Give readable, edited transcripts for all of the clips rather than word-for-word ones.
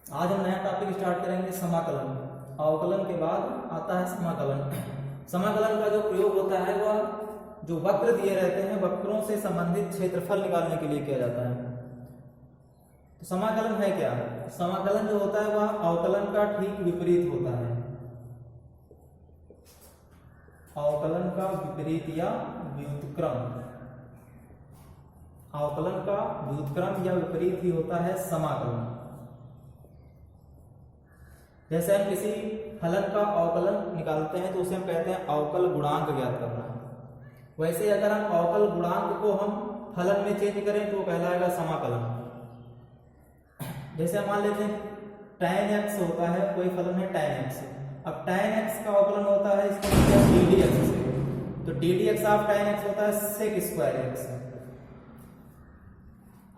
आज हम नया टॉपिक स्टार्ट करेंगे, समाकलन। अवकलन के बाद आता है समाकलन। समाकलन का जो प्रयोग होता है वह जो वक्र दिए रहते हैं, वक्रों से संबंधित क्षेत्रफल निकालने के लिए किया जाता है। तो समाकलन है क्या? समाकलन जो होता है वह अवकलन का ठीक विपरीत होता है। अवकलन का विपरीत या व्युत्क्रम, अवकलन का व्युत्क्रम या विपरीत ही होता है समाकलन। जैसे हम किसी फलन का अवकलन निकालते हैं तो उसे हम कहते हैं अवकल गुणांक ज्ञात करना। वैसे अगर हम अवकल गुणांक को हम फलन में चेंज करें तो कहलाएगा समाकलन। जैसे हम मान लेते हैं tan x होता है, कोई फलन है tan x। अब tan x का अवकलन होता है इसको ddx से, तो ddx ऑफ tan x होता है sec स्क्वायर x।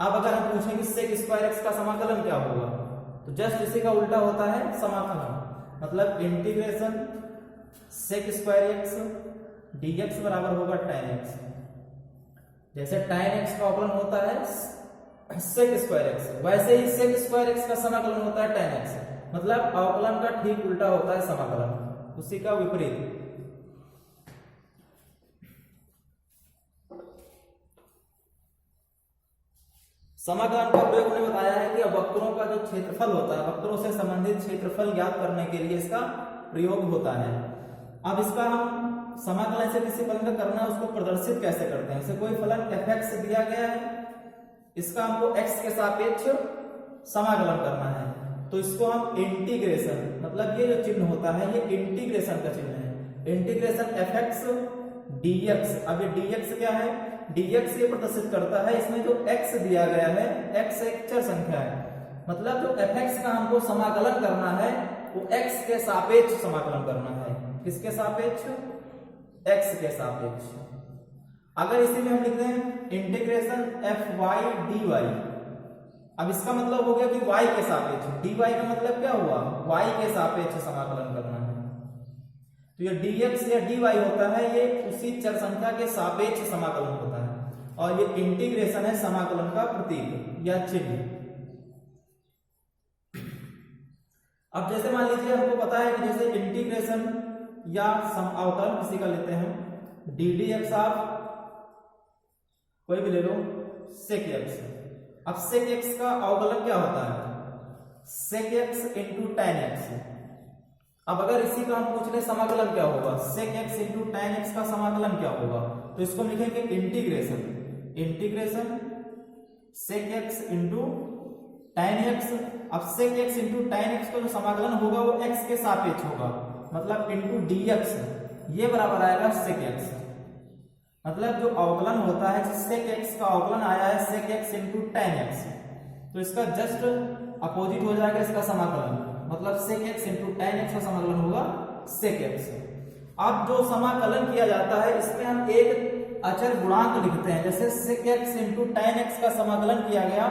अब अगर हम पूछें कि sec स्क्वायर x का समाकलन क्या होगा, तो जस्ट इसी का उल्टा होता है समाकलन। मतलब integration sec square x dx बराबर होगा tan x। जैसे tan x का अवकलन होता है sec स्क्वायर x, वैसे ही sec स्क्वायर x का समाकलन होता है tan x। मतलब अवकलन का ठीक उल्टा होता है समाकलन, उसी का विपरीत। समाकलन का प्रयोग हमने बताया है कि वक्रों का जो क्षेत्रफल होता है, वक्रों से संबंधित क्षेत्रफल ज्ञात करने के लिए इसका प्रयोग होता है। अब इसका हम समाकलन से किसी फलन का करना है उसको प्रदर्शित कैसे करते हैं। जैसे कोई फलन f(x) दिया गया है, इसका हमको x के सापेक्ष समाकलन करना है, तो इसको हम इंटीग्रेशन, मतलब ये जो चिन्ह होता है ये इंटीग्रेशन का चिन्ह है। Integration f(x) dx। अब ये dx क्या है? dx ये प्रदर्शित करता है इसमें जो x दिया गया है, x एक चर संख्या है। मतलब जो f(x) का हमको समाकलन करना है वो x के सापेक्ष समाकलन करना है। किसके सापेक्ष? x के सापेक्ष। अगर इसी में हम लिखते हैं इंटीग्रेशन fy dy, अब इसका मतलब हो गया कि y के सापेक्ष। dy का मतलब क्या हुआ? y के सापेक्ष समाकलन करना है। तो ये dx या dy होता है, ये उसी चर संख्या के सापेक्ष समाकलन होता है, और ये इंटीग्रेशन है समाकलन का प्रतीक या चिन्ह। अब जैसे मान लीजिए हमको पता है कि जैसे इंटीग्रेशन या अवकलन किसी का लेते हैं ddx ऑफ कोई भी ले लो sec x। अब sec x का अवकलन क्या होता है? sec x into tan x। अब अगर इसी का हम पूछ ले समाकलन क्या होगा, sec x into tan x का समाकलन क्या होगा, तो इसको हम लिखेंगे integration sec x into tan x। अब sec x into tan x का जो समाकलन होगा वो x के सापेक्ष होगा, मतलब इंटू dx, ये बराबर आएगा sec x। मतलब जो अवकलन होता है, sec x का अवकलन आया है sec x into tan x, तो इसका जस्ट अपोजिट हो जाएगा इसका समाकलन। मतलब sec x into tan x का समाकलन होगा sec x। अब जो समाकलन किया जाता है इसमें हम एक अचर गुणांक लिखते हैं। जैसे sec x into tan x का समाकलन किया गया,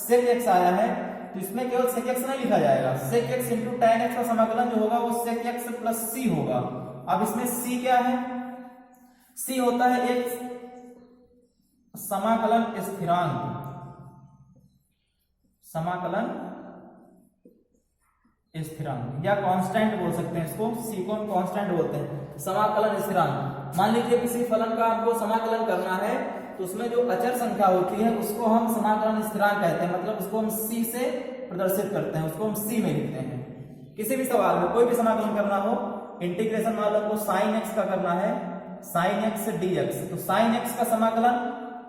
sec x आया है, तो इसमें केवल sec x नहीं लिखा जाएगा। sec x into tan x का समाकलन जो होगा वो sec x प्लस c होगा। अब इसमें c क्या है? c होता है एक समाकलन स्थिरांक, समाकलन स्थिरांक या कांस्टेंट बोल सकते हैं इसको। c को हम कांस्टेंट बोलते हैं, समाकलन स्थिरांक। मान लीजिए किसी फलन का हमको समाकलन करना है तो उसमें जो अचर संख्या होती है उसको हम समाकलन स्थिरांक कहते हैं। मतलब उसको हम c से प्रदर्शित करते हैं, उसको हम c में लिखते हैं। किसी भी सवाल में कोई भी समाकलन करना हो, इंटीग्रेशन मान लो हमको sin x का करना है, sin x dx, तो sin x का समाकलन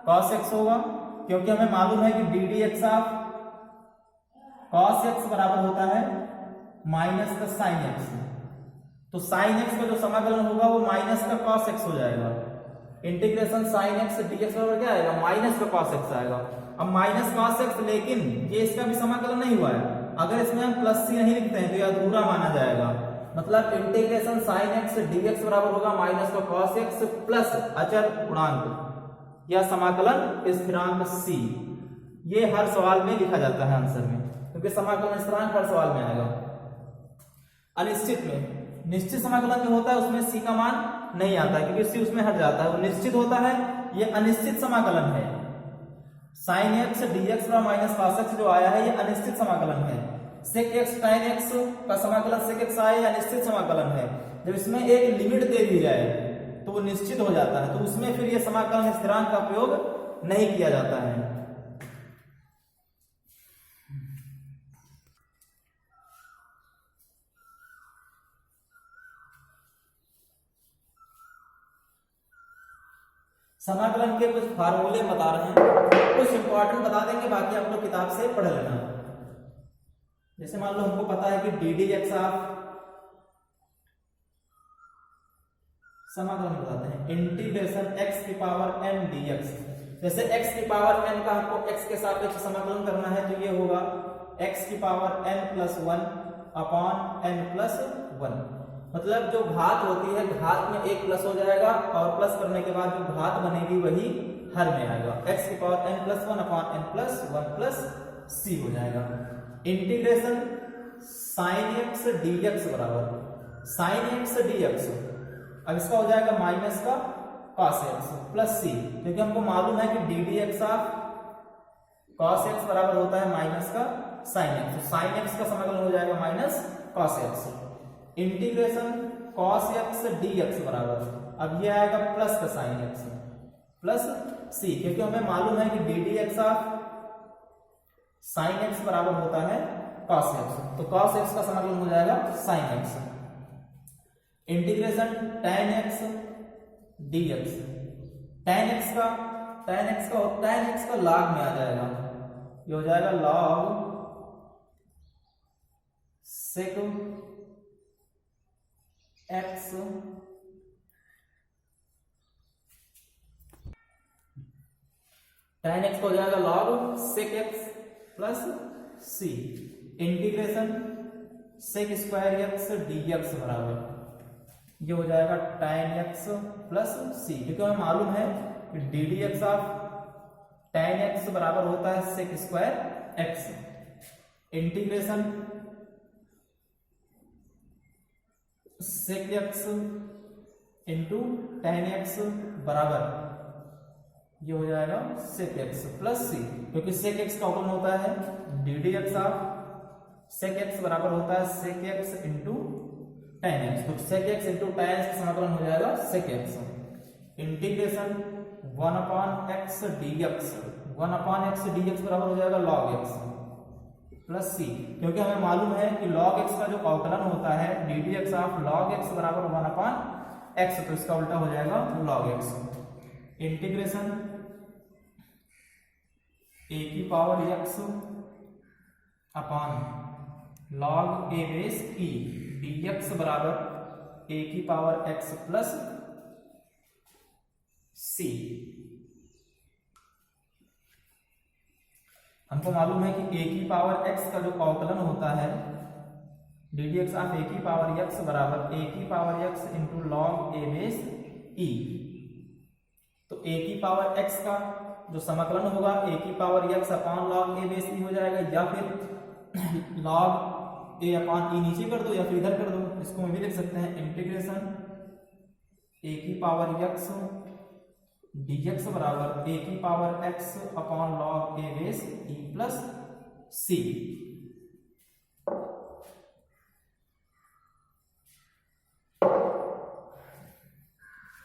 cos x होगा, क्योंकि हमें मालूम है कि ddx ऑफ cos x बराबर होता है माइनस का sin x। तो sin x का जो समाकलन होगा वो माइनस का cos x हो जाएगा। इंटीग्रेशन sin x dx बराबर क्या आएगा? माइनस का cos x आएगा। अब माइनस cos x, लेकिन ये इसका भी समाकलन नहीं हुआ है। अगर इसमें हम प्लस c नहीं लिखते हैं तो यह अधूरा माना जाएगा। मतलब इंटीग्रेशन sin x dx बराबर होगा माइनस का cos x प्लस अचर गुणांक या समाकलन स्थिरांक c। ये हर सवाल में लिखा जाता है आंसर में, क्योंकि समाकलन स्थिरांक हर सवाल में आएगा। अनिश्चित में, निश्चित समाकलन जो होता है उसमें c का मान नहीं आता है, क्योंकि c उसमें हट जाता है, वो निश्चित होता है। ये अनिश्चित समाकलन है। sin x dx minus cos x जो आया है ये अनिश्चित समाकलन है। सेक एक्स टाइन एक्स का समाकलन सेक एक्स आए या निश्चित समाकलन है, जब इसमें एक लिमिट दे दी जाए तो वो निश्चित हो जाता है, तो उसमें फिर ये समाकलन स्थिरांक का प्रयोग नहीं किया जाता है। समाकलन के कुछ फार्मूले बता रहे हैं, कुछ इंपॉर्टेंट बता देंगे, बाकी आप लोग किताब से पढ़ लेना। जैसे मान लो हमको पता है कि डी डी एक्स ऑफ, समाकलन बताते हैं इंटीग्रेशन एक्स की पावर एन डी एक्स। जैसे एक्स की पावर एन का हमको एक्स के सापेक्ष समाकलन करना है, तो ये होगा एक्स की power n plus one upon n plus one. मतलब जो घात होती है, घात में एक प्लस हो जाएगा और प्लस करने के बाद जो घात बनेगी वही हर में आएगा। एक्स की power n plus one upon n plus one plus c हो जाएगा। Integration sine x d x बराबर साइन एक्स डी एक्स, अब इसका हो जाएगा माइनस का कॉस एक्स प्लस सी, क्योंकि हमको मालूम है कि D D x of cos x बराबर होता है माइनस का साइन एक्स, तो साइन एक्स का समाकलन हो जाएगा minus cos x. Integration cos x d x बराबर, अब ये आएगा प्लस का साइन एक्स प्लस सी, क्योंकि हमें मालूम है कि D D x of sine x बराबर होता है कॉस एक्स, तो कॉस एक्स का समाकलन हो जाएगा sine x. Integration tan x d x, tan x का log में आ जाएगा, ये हो जाएगा log sec x tan x हो जाएगा log sec x plus c. Integration sec square x d x बराबर, ये हो जाएगा tan एक्स प्लस सी, क्योंकि हमें मालूम है कि D D x of tan x बराबर होता है sec square x. Integration sec x into tan x बराबर, ये हो जाएगा sec एक्स प्लस सी, क्योंकि sec एक्स का अवकलन होता है D D x of sec x बराबर होता है sec x into tan x, तो sec x into tan x का समाकलन हो जाएगा sec x. Integration 1 upon x d x, 1 upon x d x बराबर हो जाएगा log एक्स प्लस सी, क्योंकि हमें मालूम है कि log एक्स का जो अवकलन होता है D D x of log x बराबर 1 अपॉन एक्स, तो इसका उल्टा हो जाएगा log एक्स। इंटीग्रेशन ए की पावर एक्स अपॉन log ए बेस ई डी एक्स बराबर ए की पावर एक्स प्लस सी। हमको मालूम है कि ए की पावर एक्स का जो अवकलन होता है डी डी एक्स ऑफ ए की पावर एक्स बराबर ए की पावर एक्स इंटू लॉग ए बेस ई, तो ए की पावर एक्स का जो समाकलन होगा ए की पावर एक्स अपॉन लॉग ए बेस ई हो जाएगा, या फिर लॉग ए अपॉन ई नीचे कर दो या फिर इधर कर दो, इसको हम भी लिख सकते हैं इंटीग्रेशन ए की पावर एक्स डी एक्स बराबर ए की पावर एक्स अपॉन लॉग ए बेस ई प्लस सी।